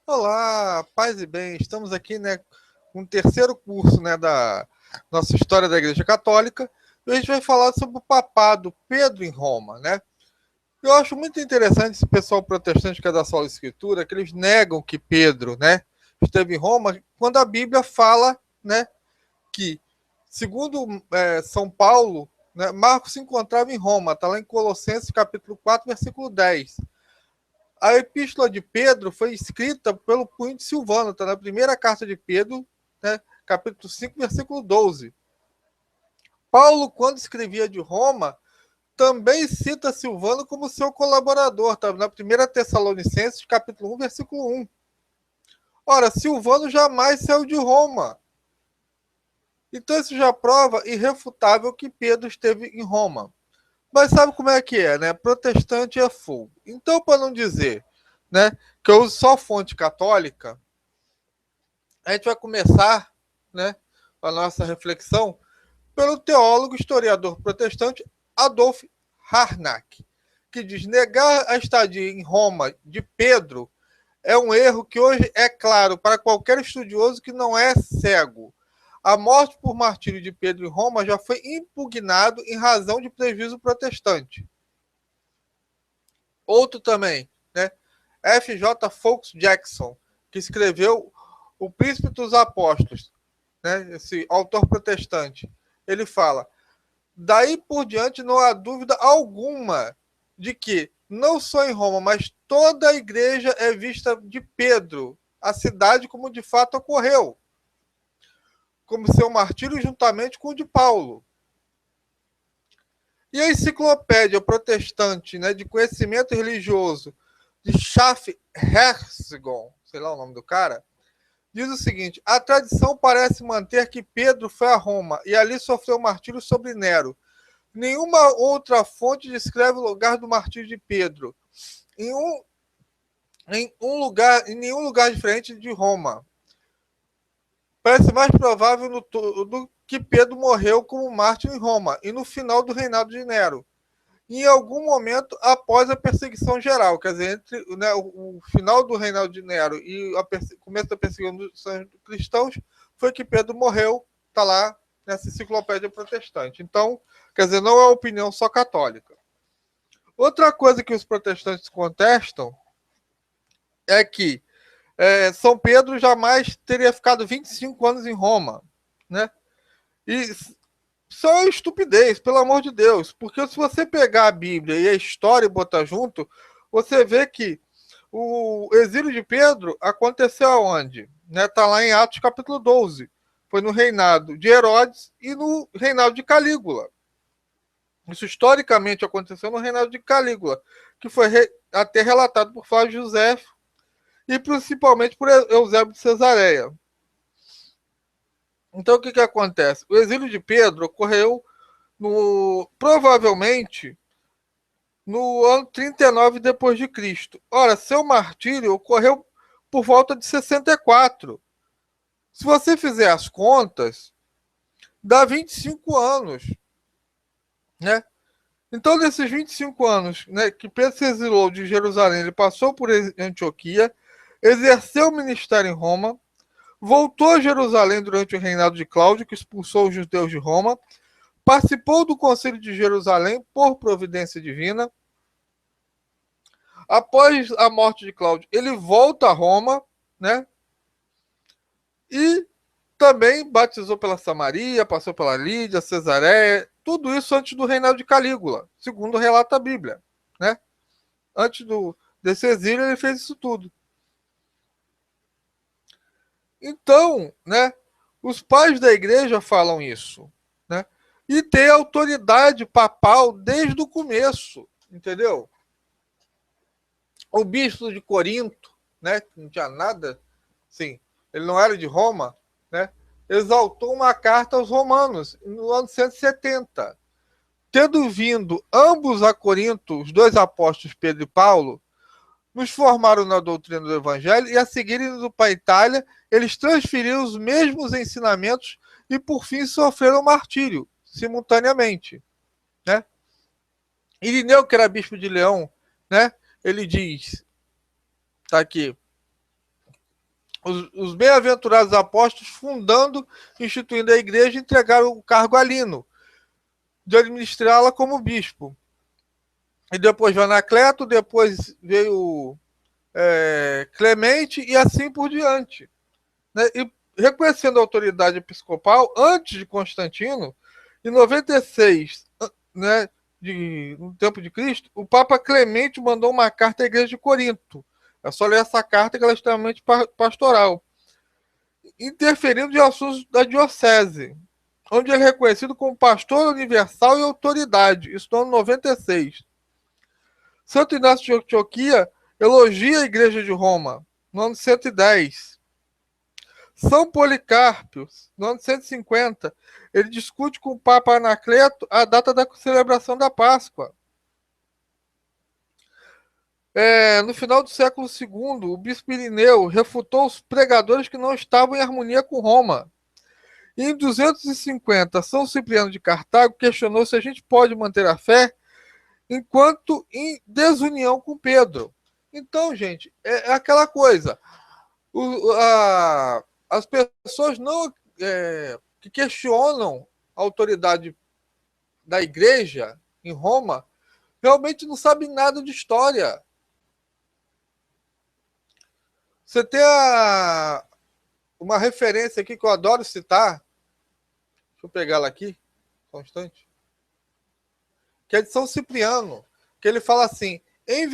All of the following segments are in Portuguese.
Olá, paz e bem. Estamos aqui, né, com o terceiro curso, né, da nossa história da Igreja Católica. E a gente vai falar sobre o papado Pedro em Roma, né? Eu acho muito interessante esse pessoal protestante que é da sola escritura, que eles negam que Pedro, né, esteve em Roma, quando a Bíblia fala, né, que, segundo São Paulo, né, Marcos se encontrava em Roma. Está lá em Colossenses capítulo 4, versículo 10. A epístola de Pedro foi escrita pelo punho de Silvano, está na primeira carta de Pedro, né, capítulo 5, versículo 12. Paulo, quando escrevia de Roma, também cita Silvano como seu colaborador, tá? Na primeira Tessalonicenses, capítulo 1, versículo 1. Ora, Silvano jamais saiu de Roma. Então isso já prova irrefutável que Pedro esteve em Roma. Mas sabe como é que é, né? Protestante é fogo. Então, para não dizer, né, que eu uso só fonte católica, a gente vai começar, né, a nossa reflexão pelo teólogo historiador protestante Adolf Harnack, que diz: negar a estadia em Roma de Pedro é um erro que hoje é claro para qualquer estudioso que não é cego. A morte por martírio de Pedro em Roma já foi impugnado em razão de prejuízo protestante. Outro também, né? F. J. Fox Jackson, que escreveu O Príncipe dos Apóstolos, né? Esse autor protestante. Ele fala: daí por diante não há dúvida alguma de que não só em Roma, mas toda a igreja é vista de Pedro, a cidade como de fato ocorreu, como seu martírio juntamente com o de Paulo. E a enciclopédia protestante, né, de conhecimento religioso de Schaff-Herzegon, sei lá o nome do cara, diz o seguinte: a tradição parece manter que Pedro foi a Roma e ali sofreu martírio sobre Nero. Nenhuma outra fonte descreve o lugar do martírio de Pedro em em nenhum lugar diferente de Roma. Parece mais provável do que Pedro morreu como mártir em Roma e no final do reinado de Nero, em algum momento após a perseguição geral, quer dizer, entre, né, o final do reinado de Nero e o começo da perseguição dos cristãos, foi que Pedro morreu, está lá nessa enciclopédia protestante. Então, quer dizer, não é opinião só católica. Outra coisa que os protestantes contestam é que São Pedro jamais teria ficado 25 anos em Roma, né? E só é estupidez, pelo amor de Deus. Porque se você pegar a Bíblia e a história e botar junto, você vê que o exílio de Pedro aconteceu aonde? Né? Tá lá em Atos capítulo 12. Foi no reinado de Herodes e no reinado de Calígula. Isso historicamente aconteceu no reinado de Calígula, que foi até relatado por Flávio José e principalmente por Eusébio de Cesareia. Então o que acontece? O exílio de Pedro ocorreu provavelmente no ano 39 depois de Cristo. Ora, seu martírio ocorreu por volta de 64. Se você fizer as contas, dá 25 anos, né? Então, nesses 25 anos, né, que Pedro se exilou de Jerusalém, ele passou por Antioquia, exerceu o ministério em Roma, voltou a Jerusalém durante o reinado de Cláudio, que expulsou os judeus de Roma, participou do Concílio de Jerusalém por providência divina. Após a morte de Cláudio, ele volta a Roma, né? E também batizou pela Samaria, passou pela Lídia, Cesareia, tudo isso antes do reinado de Calígula, segundo relata a Bíblia, né? Antes desse exílio, ele fez isso tudo. Então, né, os pais da igreja falam isso, né? E tem autoridade papal desde o começo, entendeu? O bispo de Corinto, né, que não tinha nada, sim, ele não era de Roma, né, exaltou uma carta aos romanos no ano 170. Tendo vindo ambos a Corinto, os dois apóstolos Pedro e Paulo, nos formaram na doutrina do Evangelho e a seguir indo para a Itália, eles transferiram os mesmos ensinamentos e por fim sofreram martírio simultaneamente, né? Irineu, que era bispo de Leão, né? Ele diz, tá aqui, os bem-aventurados apóstolos fundando, instituindo a igreja, entregaram o cargo a Lino, de administrá-la como bispo. E depois veio Anacleto, depois veio Clemente e assim por diante. Né? E reconhecendo a autoridade episcopal, antes de Constantino, em 96, né, no tempo de Cristo, o Papa Clemente mandou uma carta à igreja de Corinto. É só ler essa carta que ela é extremamente pastoral, interferindo em assuntos da diocese, onde ele é reconhecido como pastor universal e autoridade. Isso no ano 96. Santo Inácio de Antioquia elogia a igreja de Roma, no ano 110. São Policarpo, no ano 150, ele discute com o Papa Anacleto a data da celebração da Páscoa. No final do século II, o bispo Irineu refutou os pregadores que não estavam em harmonia com Roma. E em 250, São Cipriano de Cartago questionou se a gente pode manter a fé enquanto em desunião com Pedro. Então, gente, é aquela coisa. As pessoas não que questionam a autoridade da igreja em Roma realmente não sabem nada de história. Você tem uma referência aqui que eu adoro citar. Deixa eu pegar ela aqui, só um instante. Que é de São Cipriano, que ele fala assim: é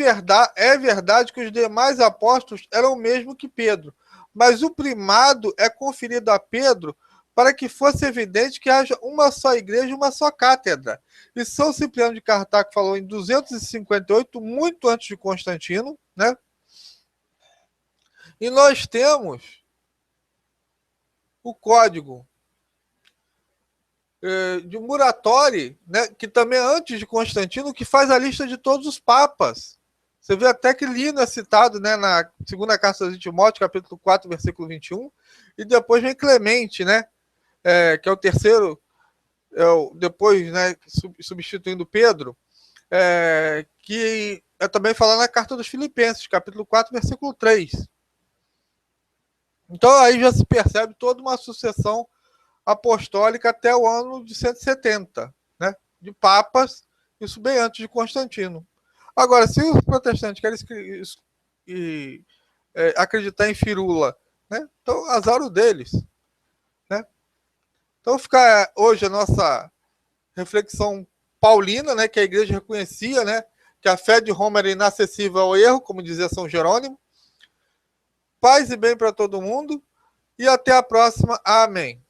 verdade que os demais apóstolos eram o mesmo que Pedro, mas o primado é conferido a Pedro para que fosse evidente que haja uma só igreja e uma só cátedra. E São Cipriano de Cartago falou em 258, muito antes de Constantino, né? E nós temos o código de Muratori, né, que também é antes de Constantino, que faz a lista de todos os papas. Você vê até que Lino é citado, né, na segunda carta de Timóteo, capítulo 4, versículo 21, e depois vem Clemente, né, que é o terceiro, depois, né, substituindo Pedro, que é também falado na carta dos Filipenses, capítulo 4, versículo 3. Então aí já se percebe toda uma sucessão apostólica até o ano de 170, né, de papas, isso bem antes de Constantino. Agora, se os protestantes querem acreditar em firula, né, então azar o deles. Né? Então fica hoje a nossa reflexão paulina, né, que a igreja reconhecia, né, que a fé de Roma era inacessível ao erro, como dizia São Jerônimo. Paz e bem para todo mundo e até a próxima. Amém.